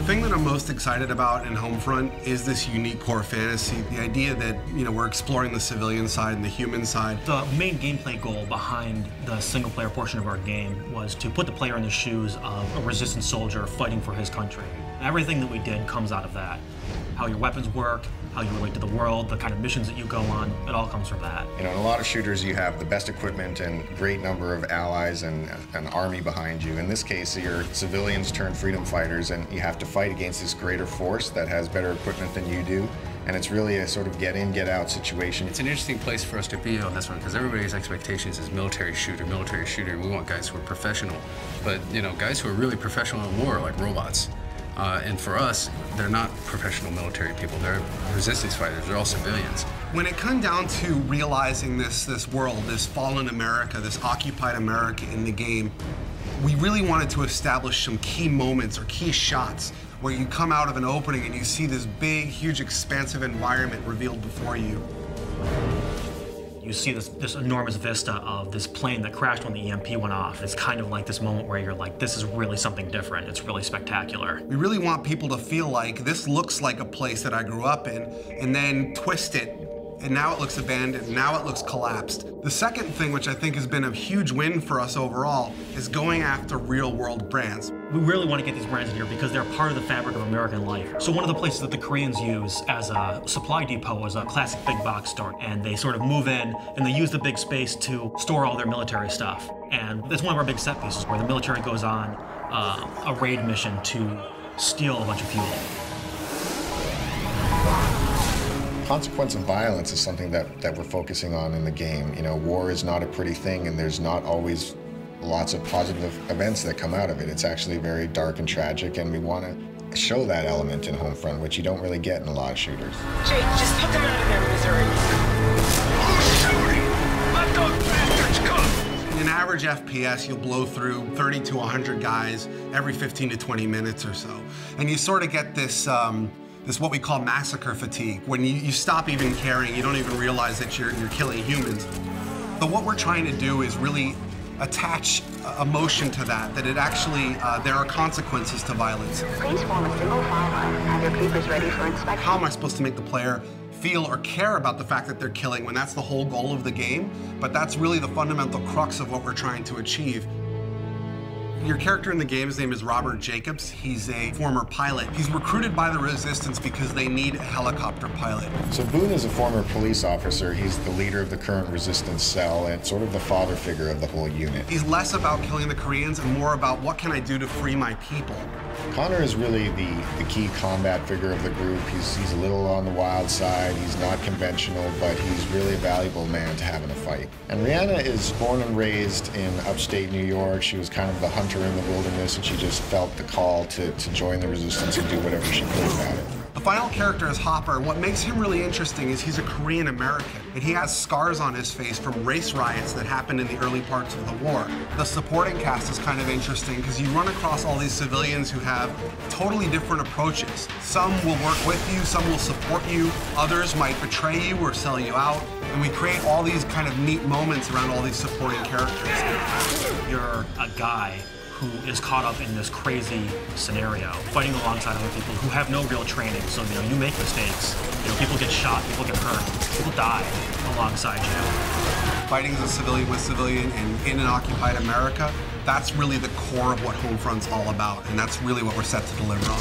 The thing that I'm most excited about in Homefront is this unique core fantasy. The idea that, we're exploring the civilian side and the human side. The main gameplay goal behind the single-player portion of our game was to put the player in the shoes of a resistance soldier fighting for his country. Everything that we did comes out of that. How your weapons work, how you relate to the world, the kind of missions that you go on, it all comes from that. In a lot of shooters, you have the best equipment and great number of allies and an army behind you. In this case, you're civilians turned freedom fighters, and you have to fight against this greater force that has better equipment than you do. And it's really a sort of get in, get out situation. It's an interesting place for us to be on this one because everybody's expectations is military shooter. We want guys who are professional. But, guys who are really professional in war, like robots. And for us, they're not professional military people. They're resistance fighters. They're all civilians. When it comes down to realizing this world, this fallen America, this occupied America in the game, we really wanted to establish some key moments or key shots where you come out of an opening and you see this big, huge, expansive environment revealed before you. You see this enormous vista of this plane that crashed when the EMP went off. It's kind of like this moment where you're like, this is really something different. It's really spectacular. We really want people to feel like this looks like a place that I grew up in, and then twist it, and now it looks abandoned, now it looks collapsed. The second thing, which I think has been a huge win for us overall, is going after real-world brands. We really want to get these brands in here because they're part of the fabric of American life. So one of the places that the Koreans use as a supply depot is a classic big box store. And they sort of move in and they use the big space to store all their military stuff. And that's one of our big set pieces where the military goes on a raid mission to steal a bunch of fuel. Consequence of violence is something that we're focusing on in the game. War is not a pretty thing, and there's not always lots of positive events that come out of it. It's actually very dark and tragic, and we want to show that element in Homefront, which you don't really get in a lot of shooters. Jake, just put them out of their misery. Who's shooting? Let those bastards come! In an average FPS, you'll blow through 30 to 100 guys every 15 to 20 minutes or so. And you sort of get this what we call massacre fatigue. When you stop even caring, you don't even realize that you're killing humans. But what we're trying to do is really attach emotion to that it actually, there are consequences to violence. Please form a single file and have your papers ready for inspection. How am I supposed to make the player feel or care about the fact that they're killing when that's the whole goal of the game? But that's really the fundamental crux of what we're trying to achieve. Your character in the game, his name is Robert Jacobs. He's a former pilot. He's recruited by the Resistance because they need a helicopter pilot. So Boone is a former police officer. He's the leader of the current Resistance cell and sort of the father figure of the whole unit. He's less about killing the Koreans and more about what can I do to free my people. Connor is really the key combat figure of the group. He's a little on the wild side. He's not conventional, but he's really a valuable man to have in a fight. And Rihanna is born and raised in upstate New York. She was kind of the hunter in the wilderness, and she just felt the call to join the Resistance and do whatever she could about it. The final character is Hopper, and what makes him really interesting is he's a Korean American, and he has scars on his face from race riots that happened in the early parts of the war. The supporting cast is kind of interesting because you run across all these civilians who have totally different approaches. Some will work with you, some will support you, others might betray you or sell you out, and we create all these kind of neat moments around all these supporting characters. You're a guy who is caught up in this crazy scenario, fighting alongside other people who have no real training. So, you make mistakes. People get shot, people get hurt, people die alongside you. Fighting as a civilian with civilian and in an occupied America, that's really the core of what Homefront's all about, and that's really what we're set to deliver on.